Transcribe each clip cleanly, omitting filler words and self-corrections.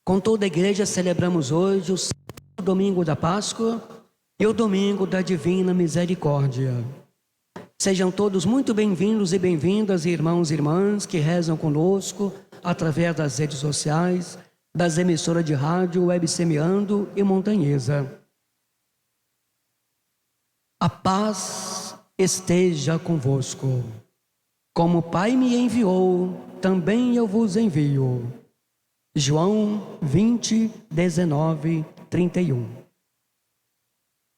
Com toda a igreja celebramos hoje o segundo domingo da Páscoa e o domingo da Divina Misericórdia. Sejam todos muito bem-vindos e bem-vindas, irmãos e irmãs que rezam conosco através das redes sociais, das emissoras de rádio Web Semeando e Montanhesa. A paz esteja convosco. Como o Pai me enviou, também eu vos envio. João 20, 19, 31.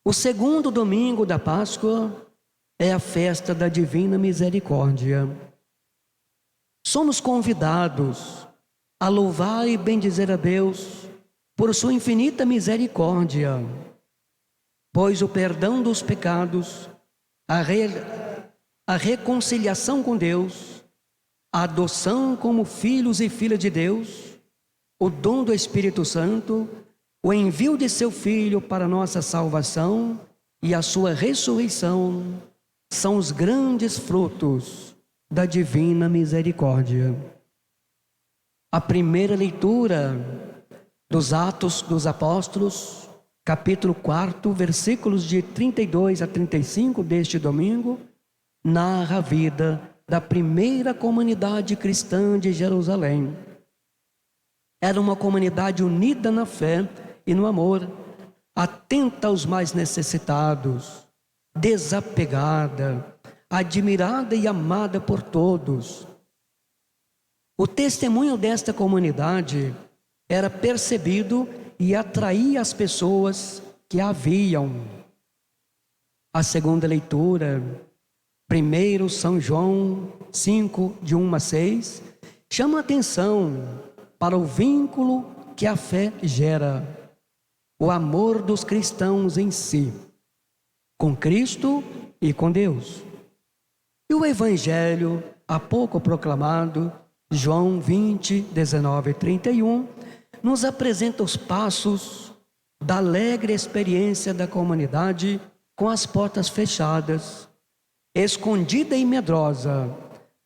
O segundo domingo da Páscoa é a festa da Divina Misericórdia. Somos convidados a louvar e bendizer a Deus por sua infinita misericórdia, pois o perdão dos pecados, a reconciliação com Deus, a adoção como filhos e filhas de Deus, o dom do Espírito Santo, o envio de seu Filho para nossa salvação e a sua ressurreição são os grandes frutos da Divina Misericórdia. A primeira leitura dos Atos dos Apóstolos, capítulo 4, versículos de 32 a 35 deste domingo, narra a vida da primeira comunidade cristã de Jerusalém. Era uma comunidade unida na fé e no amor, atenta aos mais necessitados, desapegada, admirada e amada por todos. O testemunho desta comunidade era percebido e atraía as pessoas que a viam. A segunda leitura, 1 São João 5, de 1 a 6, chama a atenção para o vínculo que a fé gera, o amor dos cristãos em si, com Cristo e com Deus. E o Evangelho, há pouco proclamado, João 20, 19 e 31, nos apresenta os passos da alegre experiência da comunidade com as portas fechadas, escondida e medrosa,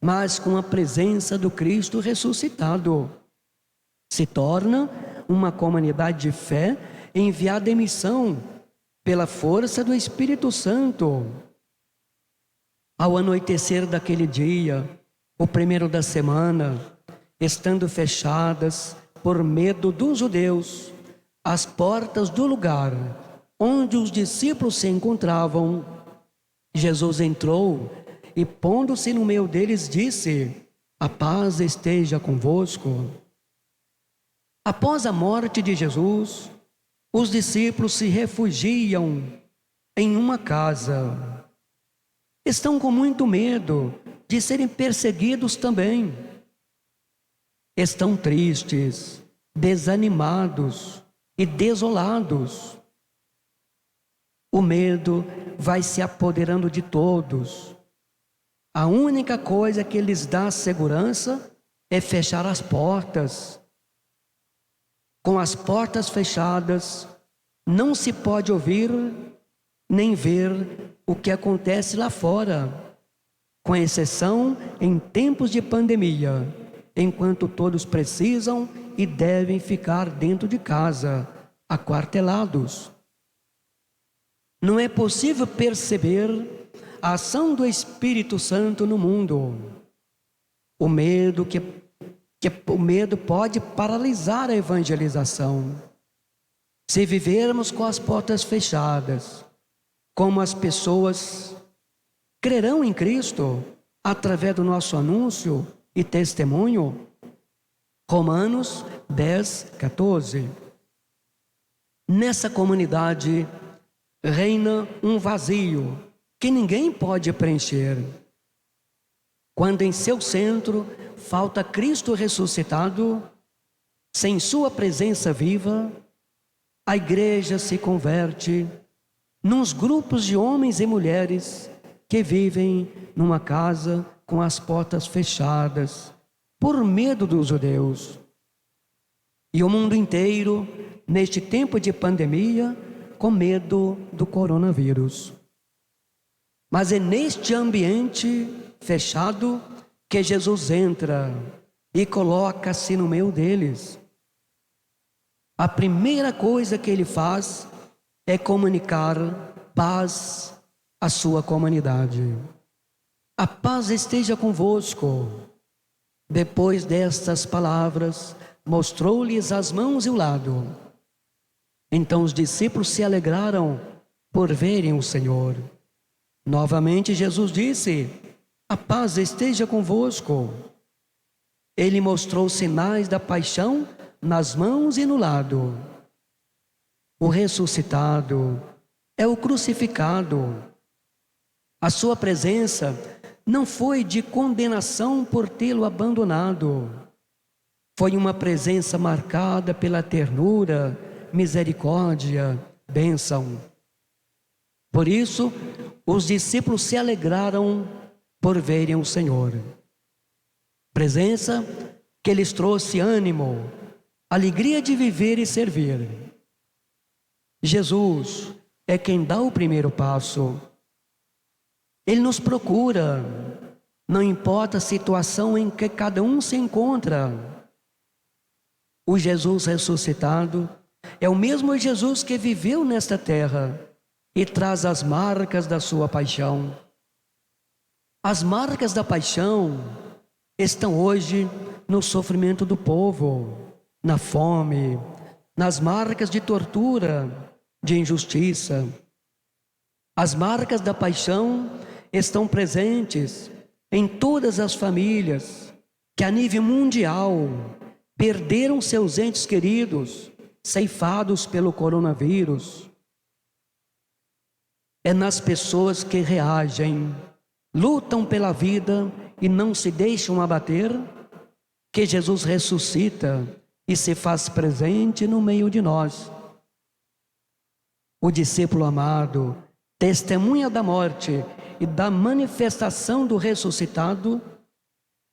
mas com a presença do Cristo ressuscitado. Se torna uma comunidade de fé enviada em missão pela força do Espírito Santo. Ao anoitecer daquele dia, o primeiro da semana, estando fechadas por medo dos judeus, as portas do lugar onde os discípulos se encontravam, Jesus entrou e, pondo-se no meio deles, disse: "A paz esteja convosco." Após a morte de Jesus, os discípulos se refugiam em uma casa. Estão com muito medo de serem perseguidos também. Estão tristes, desanimados e desolados. O medo vai se apoderando de todos. A única coisa que lhes dá segurança é fechar as portas. Com as portas fechadas, não se pode ouvir nem ver o que acontece lá fora, com exceção em tempos de pandemia, enquanto todos precisam e devem ficar dentro de casa, aquartelados. Não é possível perceber a ação do Espírito Santo no mundo. O medo pode paralisar a evangelização. Se vivermos com as portas fechadas, como as pessoas crerão em Cristo através do nosso anúncio e testemunho? Romanos 10, 14. Nessa comunidade reina um vazio que ninguém pode preencher. Quando em seu centro falta Cristo ressuscitado, sem sua presença viva, a igreja se converte nos grupos de homens e mulheres que vivem numa casa com as portas fechadas, por medo dos judeus. E o mundo inteiro, neste tempo de pandemia, com medo do coronavírus. Mas é neste ambiente fechado que Jesus entra e coloca-se no meio deles. a primeira coisa que ele faz é comunicar paz à sua comunidade. A paz esteja convosco. Depois destas palavras, mostrou-lhes as mãos e o lado. Então os discípulos se alegraram por verem o Senhor. Novamente Jesus disse: a paz esteja convosco. Ele mostrou sinais da paixão nas mãos e no lado. O ressuscitado é o crucificado. A sua presença não foi de condenação por tê-lo abandonado. Foi uma presença marcada pela ternura, misericórdia, bênção. Por isso, os discípulos se alegraram por verem o Senhor. Presença que lhes trouxe ânimo, alegria de viver e servir. Jesus é quem dá o primeiro passo. Ele nos procura, não importa a situação em que cada um se encontra. O Jesus ressuscitado é o mesmo Jesus que viveu nesta terra e traz as marcas da sua paixão. As marcas da paixão estão hoje no sofrimento do povo, na fome, nas marcas de tortura, de injustiça. As marcas da paixão estão presentes em todas as famílias que a nível mundial perderam seus entes queridos, ceifados pelo coronavírus. É nas pessoas que reagem, lutam pela vida e não se deixam abater, que Jesus ressuscita e se faz presente no meio de nós. O discípulo amado, testemunha da morte e da manifestação do ressuscitado,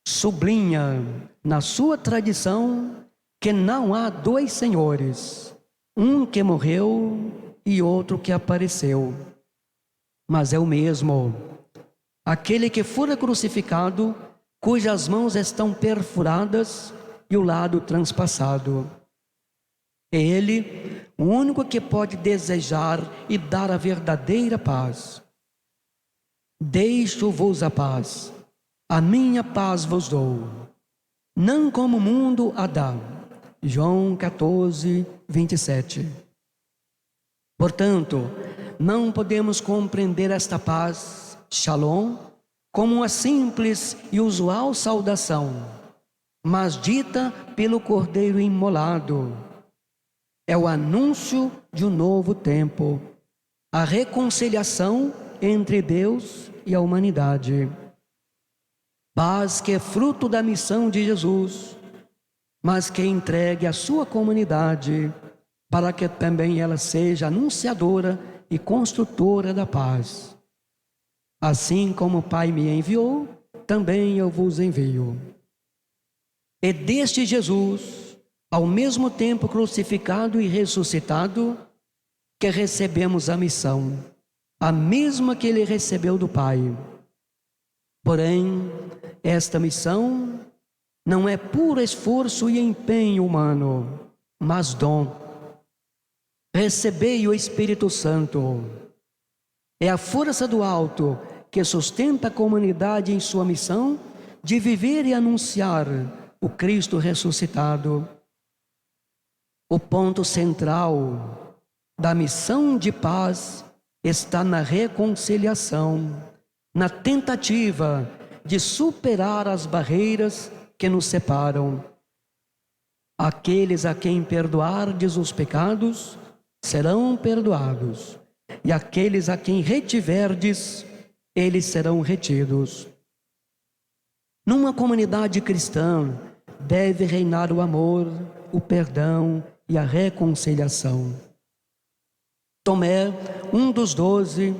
sublinha na sua tradição que não há dois senhores, um que morreu e outro que apareceu, mas é o mesmo, aquele que fora crucificado, cujas mãos estão perfuradas e o lado transpassado. É Ele o único que pode desejar e dar a verdadeira paz. Deixo-vos a paz, a minha paz vos dou, não como o mundo a dá. João 14, 27. Portanto, não podemos compreender esta paz, Shalom, como uma simples e usual saudação, mas dita pelo Cordeiro imolado. É o anúncio de um novo tempo, a reconciliação entre Deus e a humanidade. Paz que é fruto da missão de Jesus, mas que entregue à sua comunidade, para que também ela seja anunciadora e construtora da paz. Assim como o Pai me enviou, também eu vos envio. E deste Jesus, ao mesmo tempo crucificado e ressuscitado, que recebemos a missão, a mesma que ele recebeu do Pai. Porém, esta missão não é puro esforço e empenho humano, mas dom. Recebei o Espírito Santo. É a força do alto que sustenta a comunidade em sua missão de viver e anunciar o Cristo ressuscitado. O ponto central da missão de paz está na reconciliação, na tentativa de superar as barreiras que nos separam. Aqueles a quem perdoardes os pecados serão perdoados, e aqueles a quem retiverdes, eles serão retidos. Numa comunidade cristã deve reinar o amor, o perdão e a reconciliação. Tomé, um dos 12,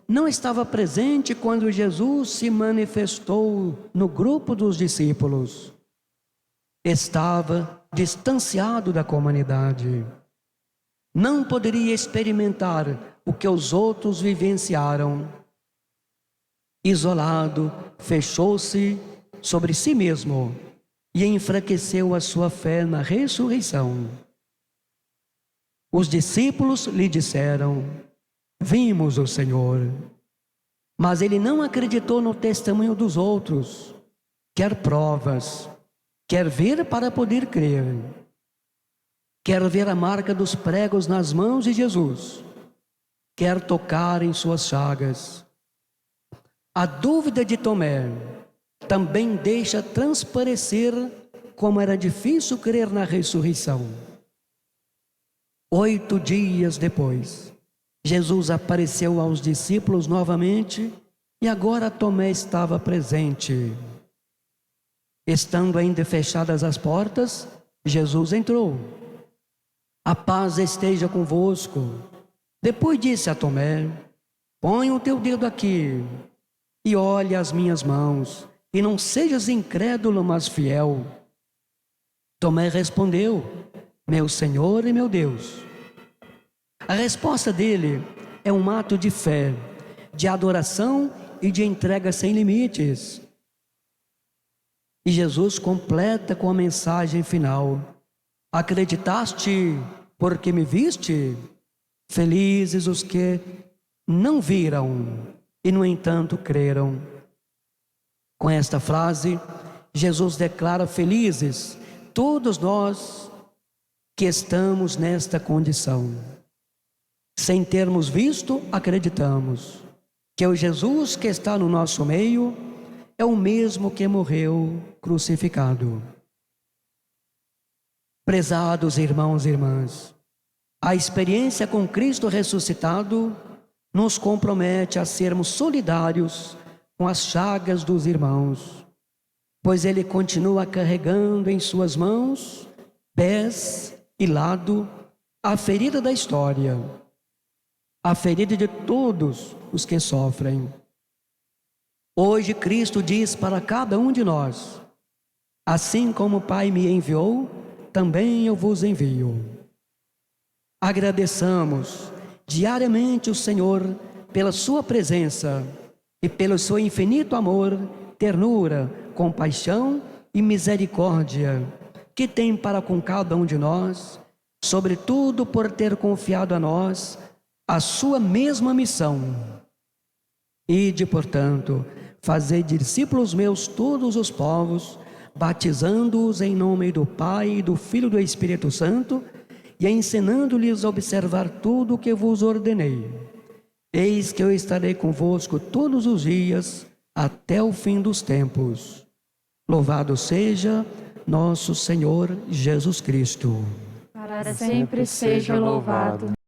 não estava presente quando Jesus se manifestou no grupo dos discípulos. Estava distanciado da comunidade. Não poderia experimentar o que os outros vivenciaram. Isolado, fechou-se sobre si mesmo e enfraqueceu a sua fé na ressurreição. Os discípulos lhe disseram: vimos o Senhor. Mas ele não acreditou no testemunho dos outros. Quer provas, quer ver para poder crer. Quer ver a marca dos pregos nas mãos de Jesus. Quer tocar em suas chagas. A dúvida de Tomé também deixa transparecer como era difícil crer na ressurreição. 8 dias depois, Jesus apareceu aos discípulos novamente e agora Tomé estava presente. Estando ainda fechadas as portas, Jesus entrou. A paz esteja convosco. Depois disse a Tomé: põe o teu dedo aqui e olhe as minhas mãos, e não sejas incrédulo, mas fiel. Tomé respondeu: meu Senhor e meu Deus. A resposta dele é um ato de fé, de adoração e de entrega sem limites. E Jesus completa com a mensagem final: acreditaste porque me viste? Felizes os que não viram e no entanto creram. Com esta frase, Jesus declara felizes todos nós que estamos nesta condição. Sem termos visto, acreditamos que o Jesus que está no nosso meio é o mesmo que morreu crucificado. Prezados irmãos e irmãs, a experiência com Cristo ressuscitado nos compromete a sermos solidários com as chagas dos irmãos, pois Ele continua carregando em suas mãos, pés e lado a ferida da história, a ferida de todos os que sofrem. Hoje Cristo diz para cada um de nós: assim como o Pai me enviou, também eu vos envio. Agradeçamos diariamente o Senhor pela sua presença e pelo seu infinito amor, ternura, compaixão e misericórdia que tem para com cada um de nós, sobretudo por ter confiado a nós a sua mesma missão. Ide, portanto, fazei discípulos meus todos os povos, batizando-os em nome do Pai, do Filho e do Espírito Santo, e ensinando-lhes a observar tudo o que vos ordenei. Eis que eu estarei convosco todos os dias, até o fim dos tempos. Louvado seja nosso Senhor Jesus Cristo. Para sempre seja louvado.